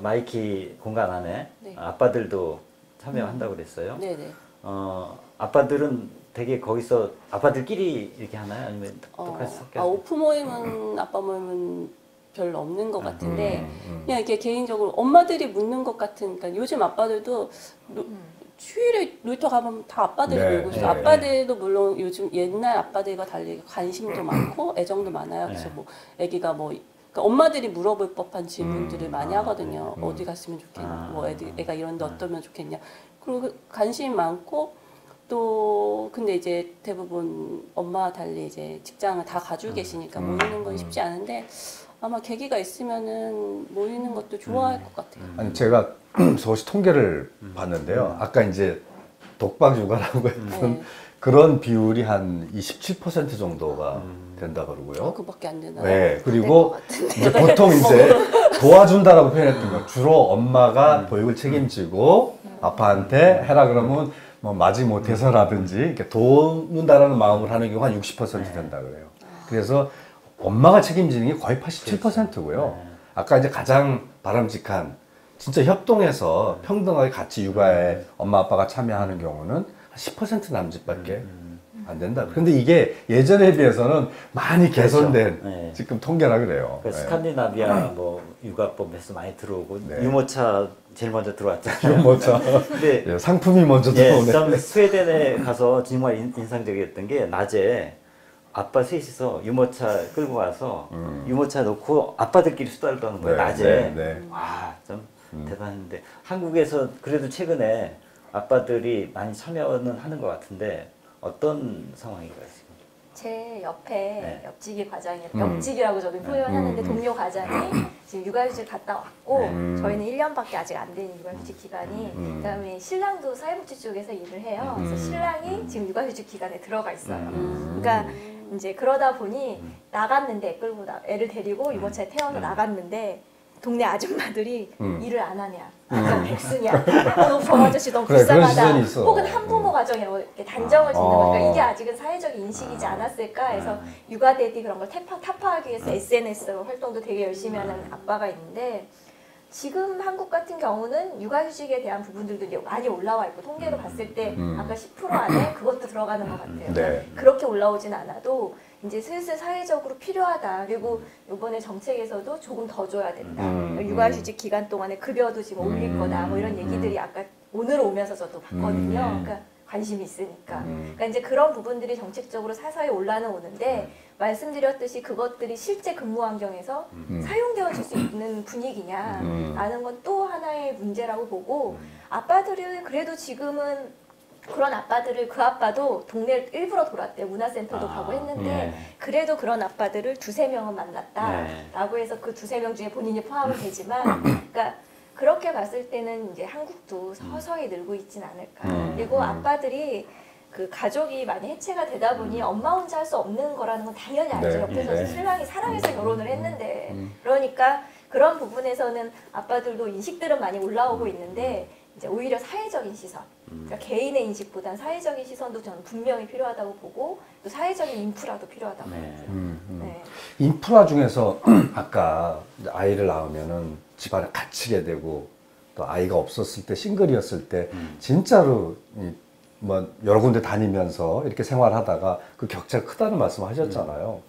마이키 공간 안에 네. 네. 아빠들도 참여한다고 그랬어요. 네네. 아빠들은 되게 거기서 아빠들끼리 이렇게 하나요? 아니면 똑같이 섞여서? 오프 모임은 아빠 모임은 별로 없는 것 같은데 그냥 이렇게 개인적으로 엄마들이 묻는 것 같은 그러니까 요즘 아빠들도 휴일에 놀이터 가면 다 아빠들이 네, 놀고 있어요. 네, 아빠들도 물론 요즘 옛날 아빠들과 달리 관심도 많고 애정도 많아요. 그래서 뭐 애기가 뭐 그러니까 엄마들이 물어볼 법한 질문들을 많이 하거든요. 어디 갔으면 좋겠냐, 뭐 애가 이런데 어떠면 좋겠냐. 그리고 관심 많고 또 근데 이제 대부분 엄마와 달리 이제 직장을 다 가지고 계시니까 모이는 건 쉽지 않은데 아마 계기가 있으면은 모이는 것도 좋아할 것 같아요. 아니 제가 서울시 통계를 봤는데요. 아까 이제 독박 육아라고 했던 네. 그런 비율이 한 27% 정도가 된다 그러고요. 그밖에 안 되나요? 네, 그리고 이제 보통 이제 도와준다라고 표현했던 거 주로 엄마가 보육을 책임지고 아빠한테 해라 그러면 뭐 마지 못해서라든지 이렇게 도운다라는 마음으로 하는 경우가 한 60% 된다 그래요. 그래서 엄마가 책임지는 게 거의 87%고요. 아까 이제 가장 바람직한 진짜 협동해서 평등하게 같이 육아에 엄마 아빠가 참여하는 경우는 10% 남짓밖에 안 된다. 그런데 이게 예전에 비해서는 많이 개선된 그렇죠. 네. 지금 통계라 그래요. 그 네. 스칸디나비아 뭐 육아법에서 많이 들어오고 네. 유모차 제일 먼저 들어왔잖아요. 유모차. 근데 예, 상품이 먼저 예, 들어오네. 전 스웨덴에 가서 정말 인상적이었던 게 낮에 아빠 셋이서 유모차 끌고 가서 유모차 놓고 아빠들끼리 수다를 떠는 거예요. 네, 낮에. 네, 네. 와, 좀 대단한데 한국에서 그래도 최근에 아빠들이 많이 참여는 하는 것 같은데 어떤 상황인가요 지금? 제 옆에 네. 옆지기 과장이 옆지기라고 저는 표현하는데 동료 과장이 지금 육아휴직 갔다 왔고 저희는 1년밖에 아직 안 되는 육아휴직 기간이 그다음에 신랑도 사회복지 쪽에서 일을 해요. 그래서 신랑이 지금 육아휴직 기간에 들어가 있어요. 그러니까 이제 그러다 보니 나갔는데 애 끌고 애를 데리고 유모차에 태워서 나갔는데 동네 아줌마들이 일을 안 하냐, 그러니까 백수냐, 너무 저 아저씨 너무 그래, 그런 불쌍하다, 시선이 있어. 혹은 한부모 가정이라고 이렇게 단정을 짓는 거니까 이게 아직은 사회적인 인식이지 않았을까 해서 육아대디 그런 걸 타파하기 위해서 SNS 활동도 되게 열심히 하는 아빠가 있는데 지금 한국 같은 경우는 육아휴직에 대한 부분들도 이제 많이 올라와 있고 통계로 봤을 때 아까 10% 안에 그것도 들어가는 것 같아요. 네. 그렇게 올라오진 않아도 이제 슬슬 사회적으로 필요하다. 그리고 이번에 정책에서도 조금 더 줘야 된다. 육아휴직 기간 동안에 급여도 지금 올릴 거다. 뭐 이런 얘기들이 아까 오늘 오면서 저도 봤거든요. 그러니까 관심이 있으니까. 그러니까 이제 그런 부분들이 정책적으로 사서히 올라오는데 말씀드렸듯이 그것들이 실제 근무 환경에서 사용되어질 수 있는 분위기냐라는 건 또 하나의 문제라고 보고 아빠들은 그래도 지금은 그런 아빠들을 그 아빠도 동네를 일부러 돌았대요. 문화센터도 가고 했는데 그래도 그런 아빠들을 2-3명은 만났다라고 해서 그 2-3명 중에 본인이 포함은 되지만 그러니까 그렇게 봤을 때는 이제 한국도 서서히 늘고 있진 않을까. 그리고 아빠들이 그 가족이 많이 해체가 되다 보니 엄마 혼자 할 수 없는 거라는 건 당연히 알죠. 네, 옆에서 네. 신랑이 사랑해서 결혼을 했는데 그러니까 그런 부분에서는 아빠들도 인식들은 많이 올라오고 있는데 이제 오히려 사회적인 시선, 그러니까 개인의 인식보단 사회적인 시선도 저는 분명히 필요하다고 보고 또 사회적인 인프라도 필요하다고 보고요. 네. 인프라 중에서 아까 아이를 낳으면은 집안에 갇히게 되고 또 아이가 없었을 때 싱글이었을 때 진짜로 뭐 여러 군데 다니면서 이렇게 생활하다가 그 격차가 크다는 말씀을 하셨잖아요.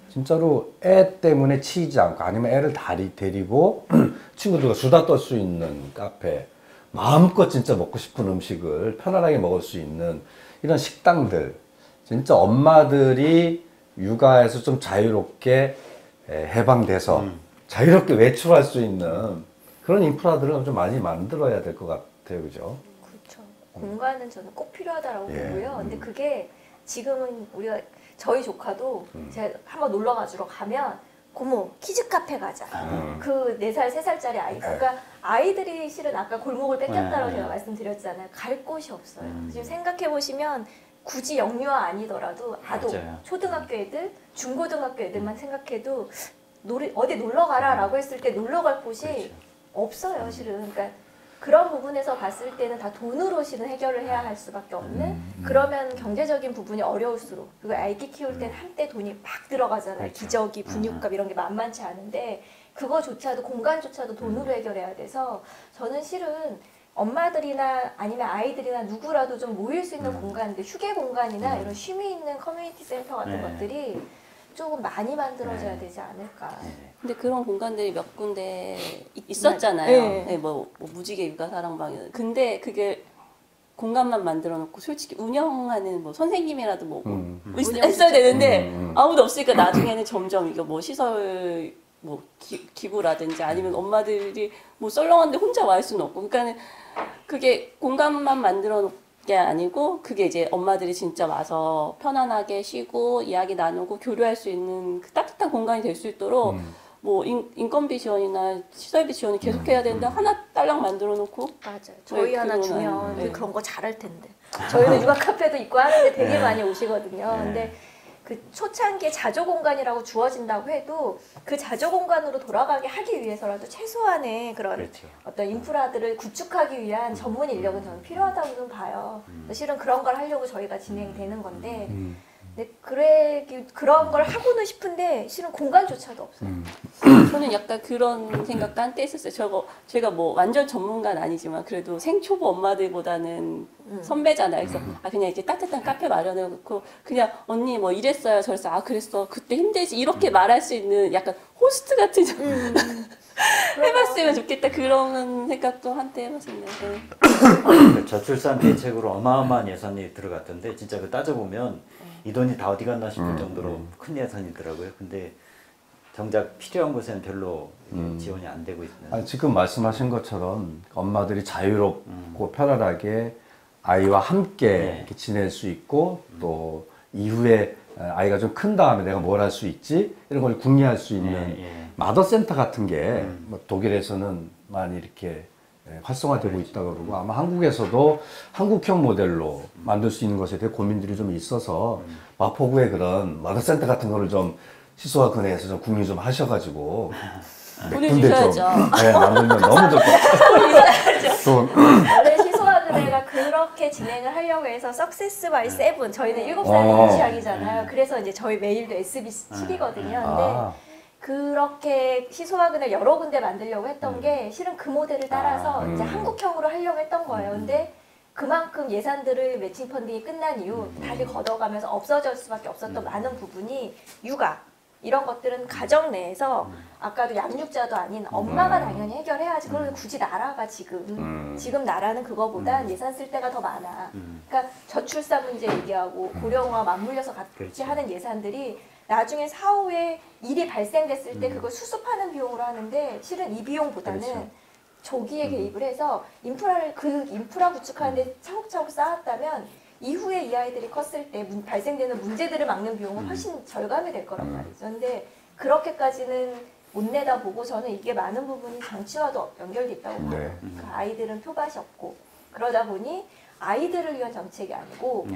진짜로 애 때문에 치이지 않고 아니면 애를 데리고 친구들과 수다 떨 수 있는 카페, 마음껏 진짜 먹고 싶은 음식을 편안하게 먹을 수 있는 이런 식당들, 진짜 엄마들이 육아에서 좀 자유롭게 해방돼서 자유롭게 외출할 수 있는 그런 인프라들을 좀 많이 만들어야 될 것 같아요. 그죠? 그렇죠. 공간은 저는 꼭 필요하다고 예. 보고요. 근데 그게 지금은 우리가 저희 조카도 제가 한번 놀러 가주러 가면 고모 키즈 카페 가자. 그 4살, 3살짜리 아이. 그러니까 아이들이 실은 아까 골목을 뺏겼다고 제가 말씀드렸잖아요. 갈 곳이 없어요. 지금 생각해 보시면 굳이 영유아 아니더라도 아동, 맞아요. 초등학교 애들, 중고등학교 애들만 생각해도 어디 놀러 가라라고 했을 때 놀러 갈 곳이 그렇죠. 없어요, 실은. 그러니까 그런 부분에서 봤을 때는 다 돈으로 실은 해결을 해야 할 수밖에 없는 그러면 경제적인 부분이 어려울수록 그리고 아기 키울 땐 한때 돈이 막 들어가잖아요. 그렇죠. 기저귀, 분유값 이런 게 만만치 않은데 그거조차도 공간조차도 돈으로 해결해야 돼서 저는 실은 엄마들이나 아니면 아이들이나 누구라도 좀 모일 수 있는 공간들, 휴게 공간이나 이런 쉼이 있는 커뮤니티 센터 같은 것들이 조금 많이 만들어져야 되지 않을까. 근데 그런 공간들이 몇 군데 있었잖아요. 네. 네, 뭐 무지개 육아 사랑방이. 근데 그게 공간만 만들어 놓고 솔직히 운영하는 뭐 선생님이라도 뭐 했어야 되는데 아무도 없으니까 나중에는 점점 이거 뭐 시설 뭐 기구라든지 아니면 엄마들이 뭐 썰렁한데 혼자 와 있을 수는 없고 그러니까는 그게 공간만 만들어 놓은 게 아니고 그게 이제 엄마들이 진짜 와서 편안하게 쉬고 이야기 나누고 교류할 수 있는 그 따뜻한 공간이 될 수 있도록 뭐 인건비 지원이나 시설비 지원이 계속해야 되는데 하나 딸랑 만들어 놓고 맞아요. 저희 네, 하나 그건 주면 아니에요. 네. 그런 거 잘할 텐데. 저희는 육아 카페도 있고 하는데 되게 많이 오시거든요. 근데 그 초창기에 자조 공간이라고 주어진다고 해도 그 자조 공간으로 돌아가게 하기 위해서라도 최소한의 그런 그렇죠. 어떤 인프라들을 구축하기 위한 전문 인력은 저는 필요하다고 좀 봐요. 실은 그런 걸 하려고 저희가 진행이 되는 건데 근데 그런 걸 하고는 싶은데 실은 공간조차도 없어요. 저는 약간 그런 생각도 한때 했었어요. 제가 뭐 완전 전문가는 아니지만 그래도 생초보 엄마들보다는 선배잖아요. 그래서 그냥 이제 따뜻한 카페 마련해 놓고 그냥 언니 뭐 이랬어요. 저랬어. 그랬어. 그때 힘들지. 이렇게 말할 수 있는 약간 호스트 같은 해봤으면 좋겠다. 그런 생각도 한때 해봤었네요. 네. 저출산 대책으로 어마어마한 예산이 들어갔던데 진짜 그 따져보면 이 돈이 다 어디 갔나 싶을 정도로 큰 예산이더라고요. 근데 정작 필요한 곳에는 별로 지원이 안 되고 있는. 아니, 지금 말씀하신 것처럼 엄마들이 자유롭고 편안하게 아이와 함께 이렇게 지낼 수 있고 또 이후에 아이가 좀 큰 다음에 내가 뭘 할 수 있지 이런 걸 궁리할 수 있는 마더센터 같은 게 뭐 독일에서는 많이 이렇게 활성화되고 있다고 그러고 아마 한국에서도 한국형 모델로 만들 수 있는 것에 대해 고민들이 좀 있어서 마포구에 그런 마더센터 같은 거를 좀 시소와 근해에서 좀 궁리 좀 하셔가지고 보내주셔야죠. 만들면 너무 좋을 것 같아요. 원래 시소아그네가 그렇게 진행을 하려고 해서 Success by 7 저희는 7살 유치학이잖아요. 그래서 이제 저희 메일도 SB7이거든요. 근데 그렇게 시소아그네 여러 군데 만들려고 했던 게 실은 그 모델을 따라서 이제 한국형으로 하려고 했던 거예요. 근데 그만큼 예산들을 매칭 펀딩이 끝난 이후 다시 걷어가면서 없어질 수밖에 없었던 많은 부분이 육아 이런 것들은 가정 내에서 아까도 양육자도 아닌 엄마가 당연히 해결해야지. 그러면 굳이 나라가 지금 나라는 그거보단 예산 쓸 때가 더 많아. 그러니까 저출산 문제 얘기하고 고령화 맞물려서 같이 그렇죠. 하는 예산들이 나중에 사후에 일이 발생됐을 때 그걸 수습하는 비용으로 하는데 실은 이 비용보다는 그렇죠. 조기에 개입을 해서 인프라 구축하는데 차곡차곡 쌓았다면 이후에 이 아이들이 컸을 때 발생되는 문제들을 막는 비용은 훨씬 절감이 될 거란 말이죠. 근데 그렇게까지는 못 내다보고 저는 이게 많은 부분이 정치와도 연결돼 있다고 봐요. 네. 그러니까 아이들은 표밭이 없고 그러다 보니 아이들을 위한 정책이 아니고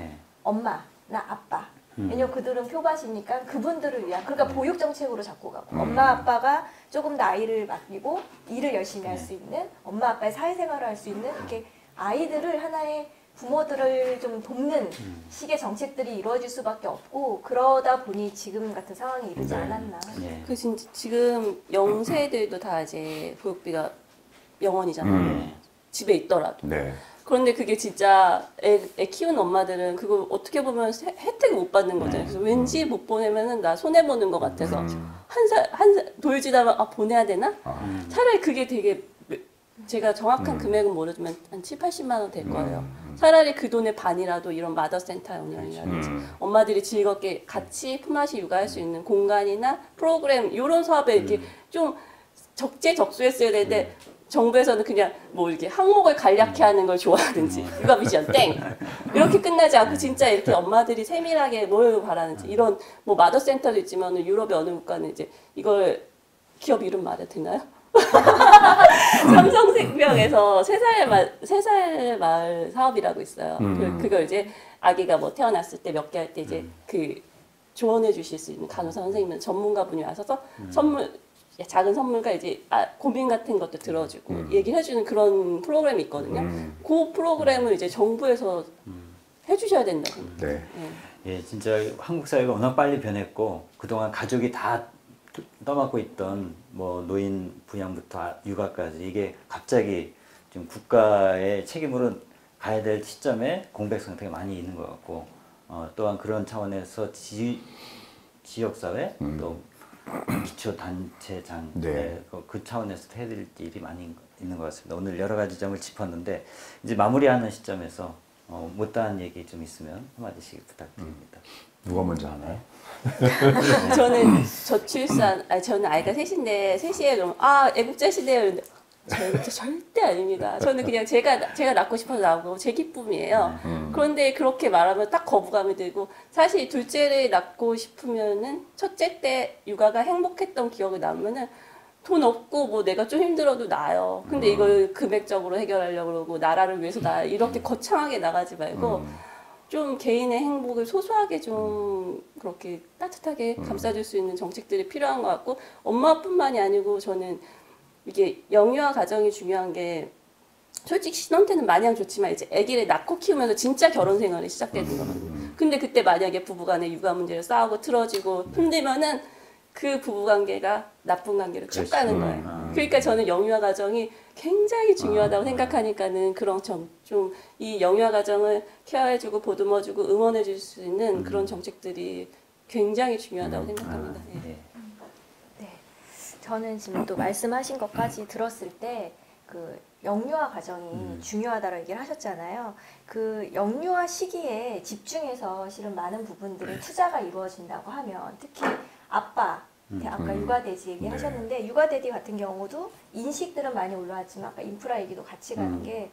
엄마나 아빠 왜냐면 그들은 표밭이니까 그분들을 위한 그러니까 보육 정책으로 자꾸 가고 엄마 아빠가 조금 더 아이를 맡기고 일을 열심히 할 수 있는 엄마 아빠의 사회생활을 할 수 있는 이렇게 아이들을 하나의 부모들을 좀 돕는 식의 정책들이 이루어질 수밖에 없고 그러다 보니 지금 같은 상황이 이르지 않았나. 그 지금 영세들도 다 이제 보육비가 0원이잖아요. 집에 있더라도. 네. 그런데 그게 진짜 애 키우는 엄마들은 그거 어떻게 보면 혜택을 못 받는 거잖아요. 그래서 왠지 못 보내면은 나 손해 보는 것 같아서 한 살 돌지다가 보내야 되나? 차라리 그게 되게 제가 정확한 금액은 모르지만 한 7, 80만 원 될 거예요. 차라리 그 돈의 반이라도 이런 마더센터 운영이라든지 엄마들이 즐겁게 같이 품앗이 육아할 수 있는 공간이나 프로그램 이런 사업에 이렇게 좀 적재적소했어야 되는데 정부에서는 그냥 뭐 이렇게 항목을 간략히 하는 걸 좋아하든지 육아 비전 땡 이렇게 끝나지 않고 진짜 이렇게 엄마들이 세밀하게 뭘 바라는지 이런 뭐 마더센터도 있지만 유럽의 어느 국가는 이제 이걸 기업 이름 말해도 되나요? 삼성생명에서 3살 마을 사업이라고 있어요. 그걸 이제 아기가 뭐 태어났을 때 몇 개 할 때 이제 그 조언해 주실 수 있는 간호사 선생님 전문가분이 와서서 작은 선물과 이제 고민 같은 것도 들어주고 얘기를 해주는 그런 프로그램이 있거든요. 그 프로그램을 이제 정부에서 해주셔야 된다고. 네. 예, 진짜 한국 사회가 워낙 빨리 변했고 그동안 가족이 다 떠맡고 있던 뭐 노인 부양부터 육아까지 이게 갑자기 좀 국가의 책임으로 가야 될 시점에 공백성 되게 많이 있는 것 같고 또한 그런 차원에서 지역사회 또 기초단체장 네. 그 차원에서 해야 될 일이 많이 있는 것 같습니다. 오늘 여러 가지 점을 짚었는데 이제 마무리하는 시점에서 못다한 얘기 좀 있으면 한마디씩 부탁드립니다. 누가 먼저 하나요? 저는 저출산, 저는 아이가 셋인데 셋이에요. 그러면 애국자시네요. 이러는데 절대 아닙니다. 저는 그냥 제가 낳고 싶어서 낳고 제 기쁨이에요. 그런데 그렇게 말하면 딱 거부감이 들고 사실 둘째를 낳고 싶으면은 첫째 때 육아가 행복했던 기억이 나면은 돈 없고 뭐 내가 좀 힘들어도 나요. 근데 이걸 금액적으로 해결하려고 그러고 나라를 위해서 나 이렇게 거창하게 나가지 말고 좀 개인의 행복을 소소하게 좀 그렇게 따뜻하게 감싸줄 수 있는 정책들이 필요한 것 같고 엄마뿐만이 아니고 저는 이게 영유아 가정이 중요한 게 솔직히 신혼 때는 마냥 좋지만 이제 아기를 낳고 키우면서 진짜 결혼 생활이 시작되는 거거든요. 근데 그때 만약에 부부간에 육아 문제를 싸우고 틀어지고 힘들면은 그 부부관계가 나쁜 관계로 쭉 가는 거예요. 그러니까 저는 영유아 가정이 굉장히 중요하다고 생각하니까는 그런 좀 이 영유아 가정을 케어해주고 보듬어주고 응원해줄 수 있는 그런 정책들이 굉장히 중요하다고 생각합니다. 예. 네. 저는 지금 또 말씀하신 것까지 들었을 때 그 영유아 과정이 중요하다고 얘기를 하셨잖아요. 그 영유아 시기에 집중해서 실은 많은 부분들의 투자가 이루어진다고 하면 특히 아빠, 아까 육아대지 얘기하셨는데 육아대디 같은 경우도 인식들은 많이 올라왔지만 아까 인프라 얘기도 같이 가는 게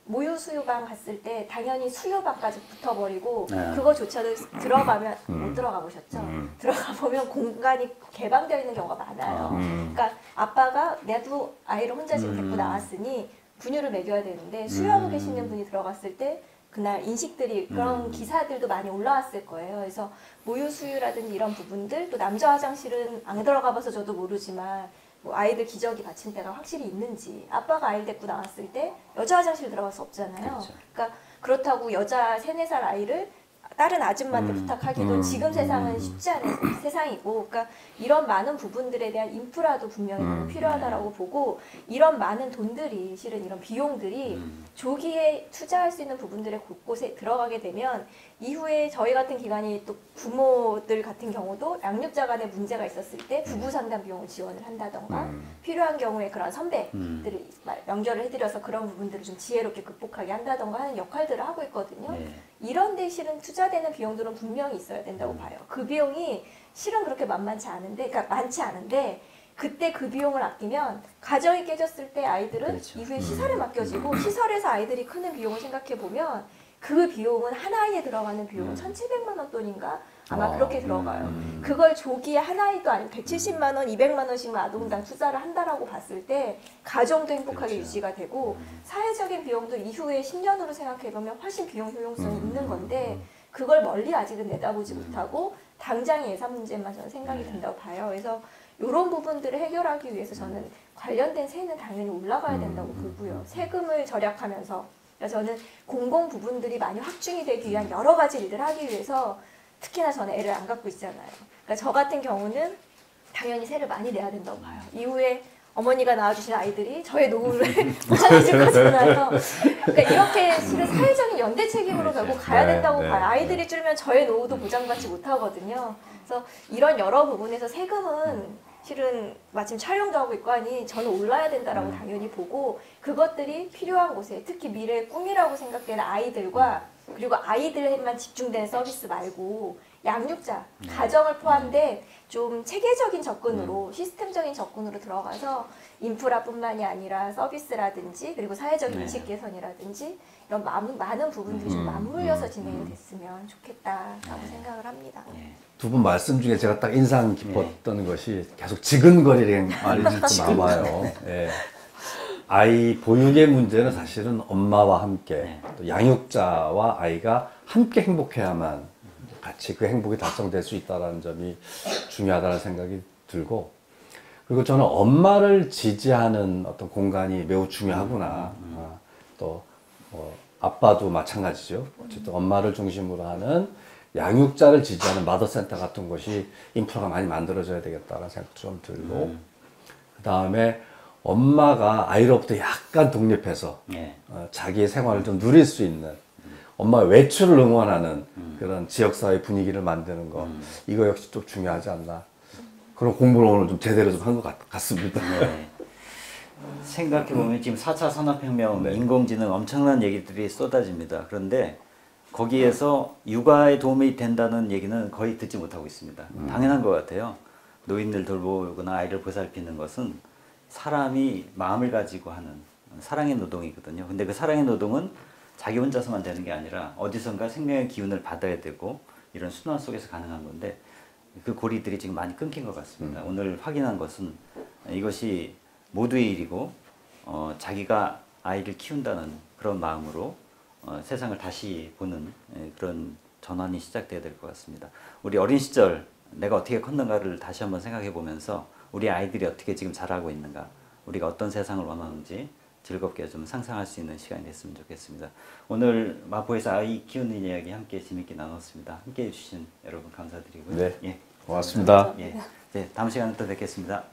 모유 수유방 갔을 때 당연히 수유방까지 붙어버리고 그거조차도 들어가면 못 들어가 보셨죠? 들어가 보면 공간이 개방되어 있는 경우가 많아요. 그러니까 아빠가 나도 아이를 혼자 지금 데리고 나왔으니 분유를 먹여야 되는데 수유하고 계시는 분이 들어갔을 때 그날 인식들이 그런 기사들도 많이 올라왔을 거예요. 그래서 모유 수유라든지 이런 부분들 또 남자 화장실은 안 들어가 봐서 저도 모르지만 뭐 아이들 기저귀 받침대가 확실히 있는지 아빠가 아이를 데리고 나왔을 때 여자 화장실 들어갈 수 없잖아요. 그렇죠. 그러니까 그렇다고 여자 3, 4살 아이를 다른 아줌마한테 부탁하기도 지금 세상은 쉽지 않은 세상이고 그러니까 이런 많은 부분들에 대한 인프라도 분명히 너무 필요하다라고 보고 이런 많은 돈들이 실은 이런 비용들이 조기에 투자할 수 있는 부분들의 곳곳에 들어가게 되면 이후에 저희 같은 기관이 또 부모들 같은 경우도 양육자 간에 문제가 있었을 때 부부 상담 비용을 지원을 한다던가 필요한 경우에 그런 선배들을 명절을 해드려서 그런 부분들을 좀 지혜롭게 극복하게 한다던가 하는 역할들을 하고 있거든요. 네. 이런 데 실은 투자되는 비용들은 분명히 있어야 된다고 봐요. 그 비용이 실은 그렇게 만만치 않은데, 그러니까 많지 않은데 그때 그 비용을 아끼면 가정이 깨졌을 때 아이들은 그렇죠. 이후에 시설에 맡겨지고 시설에서 아이들이 크는 비용을 생각해 보면 그 비용은 한 아이에 들어가는 비용은 1,700만 원 돈인가 아마 그렇게 들어가요. 그걸 조기에 한 아이도 아니면 170만 원, 200만 원씩만 아동당 투자를 한다라고 봤을 때 가정도 행복하게 그렇죠. 유지가 되고 사회적인 비용도 이후에 10년으로 생각해 보면 훨씬 비용 효용성이 있는 건데 그걸 멀리 아직은 내다보지 못하고 당장 예산 문제만 저는 생각이 든다고 봐요. 그래서 이런 부분들을 해결하기 위해서 저는 관련된 세는 당연히 올라가야 된다고 보고요. 세금을 절약하면서 그러니까 저는 공공 부분들이 많이 확충이 되기 위한 여러 가지 일들을 하기 위해서 특히나 저는 애를 안 갖고 있잖아요. 그러니까 저 같은 경우는 당연히 세를 많이 내야 된다고 봐요. 이후에 어머니가 낳아주신 아이들이 저의 노후를 보장해줄 거잖아요. 그러니까 이렇게 실은 사회적인 연대 책임으로 결국 가야 된다고 봐요. 아이들이 줄면 저의 노후도 보장받지 못하거든요. 그래서 이런 여러 부분에서 세금은 실은 마침 촬영도 하고 있고 하니 저는 올라야 된다라고 당연히 보고 그것들이 필요한 곳에 특히 미래의 꿈이라고 생각되는 아이들과 그리고 아이들에만 집중된 서비스 말고 양육자, 가정을 포함돼 좀 체계적인 접근으로 시스템적인 접근으로 들어가서 인프라뿐만이 아니라 서비스라든지 그리고 사회적 인식 개선이라든지 이런 많은 부분들이 좀 맞물려서 진행이 됐으면 좋겠다라고 생각을 합니다. 두 분 말씀 중에 제가 딱 인상 깊었던 것이 계속 지근거리는 말이 좀 남아요. 예. 아이 보육의 문제는 사실은 엄마와 함께 또 양육자와 아이가 함께 행복해야만 같이 그 행복이 달성될 수 있다는 점이 중요하다는 생각이 들고 그리고 저는 엄마를 지지하는 어떤 공간이 매우 중요하구나. 또 아빠도 마찬가지죠. 어쨌든 엄마를 중심으로 하는 양육자를 지지하는 마더센터 같은 것이 인프라가 많이 만들어져야 되겠다는 생각도 좀 들고 그 다음에 엄마가 아이로부터 약간 독립해서 예. 자기의 생활을 좀 누릴 수 있는 엄마의 외출을 응원하는 그런 지역사회 분위기를 만드는 거 이거 역시 좀 중요하지 않나. 그런 공부를 오늘 좀 제대로 좀 한 것 같습니다. 네. 생각해보면 지금 4차 산업혁명, 네. 인공지능 엄청난 얘기들이 쏟아집니다. 그런데 거기에서 육아에 도움이 된다는 얘기는 거의 듣지 못하고 있습니다. 당연한 것 같아요. 노인들 돌보거나 아이를 보살피는 것은 사람이 마음을 가지고 하는 사랑의 노동이거든요. 근데 그 사랑의 노동은 자기 혼자서만 되는 게 아니라 어디선가 생명의 기운을 받아야 되고 이런 순환 속에서 가능한 건데 그 고리들이 지금 많이 끊긴 것 같습니다. 오늘 확인한 것은 이것이 모두의 일이고 자기가 아이를 키운다는 그런 마음으로 세상을 다시 보는 그런 전환이 시작돼야 될 것 같습니다. 우리 어린 시절 내가 어떻게 컸는가를 다시 한번 생각해 보면서 우리 아이들이 어떻게 지금 자라고 있는가, 우리가 어떤 세상을 원하는지 즐겁게 좀 상상할 수 있는 시간이 됐으면 좋겠습니다. 오늘 마포에서 아이 키우는 이야기 함께 재밌게 나눴습니다. 함께 해주신 여러분 감사드리고요. 네, 예. 고맙습니다. 예. 네, 다음 시간에 또 뵙겠습니다.